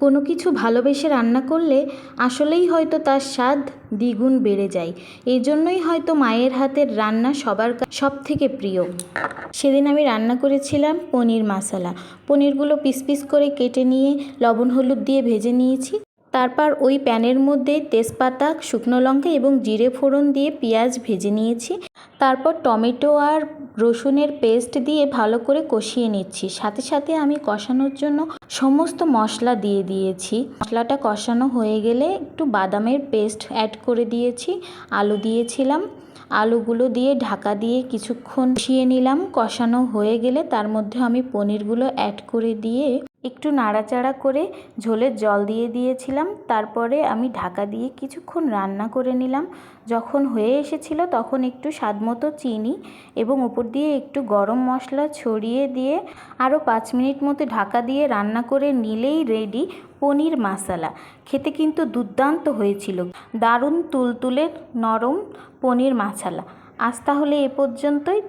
কোনো কিছু ভালোবেসে রান্না করলে আসলেই হয়তো তার স্বাদ দ্বিগুণ বেড়ে যায়। এই জন্যই হয়তো মায়ের হাতের রান্না সবার সব থেকে প্রিয়। সেদিন আমি রান্না করেছিলাম পনির মশলা। পনিরগুলো পিস পিস করে কেটে নিয়ে লবণ হলুদ দিয়ে ভেজে নিয়েছি। তারপর ওই প্যানের মধ্যে তেজপাতা, শুকনো লঙ্কা এবং জিরে ফোড়ন দিয়ে পেঁয়াজ ভেজে নিয়েছি। তারপর টমেটো আর রসুনের পেস্ট দিয়ে ভালো করে কষিয়ে নিচ্ছি। সাথে সাথে আমি কষানোর জন্য সমস্ত মশলা দিয়ে দিয়েছি। মশলাটা কষানো হয়ে গেলে একটু বাদামের পেস্ট অ্যাড করে দিয়েছি। আলু দিয়েছিলাম, আলুগুলো দিয়ে ঢাকা দিয়ে কিছুক্ষণ কষিয়ে নিলাম। কষানো হয়ে গেলে তার মধ্যে আমি পনিরগুলো অ্যাড করে দিয়ে একটু নাড়াচাড়া করে ঝোলের জল দিয়ে দিয়েছিলাম। তারপরে আমি ঢাকা দিয়ে কিছুক্ষণ রান্না করে নিলাম। যখন হয়ে এসেছিল তখন একটু স্বাদমতো চিনি এবং উপর দিয়ে একটু গরম মশলা ছড়িয়ে দিয়ে আরও 5 মিনিট মতো ঢাকা দিয়ে রান্না করে নিলেই রেডি পনির মশলা। খেতে কিন্তু দুর্দান্ত হয়েছিল, দারুণ তুলতুলে নরম পনির মশলা। আজ তাহলে এ পর্যন্তই।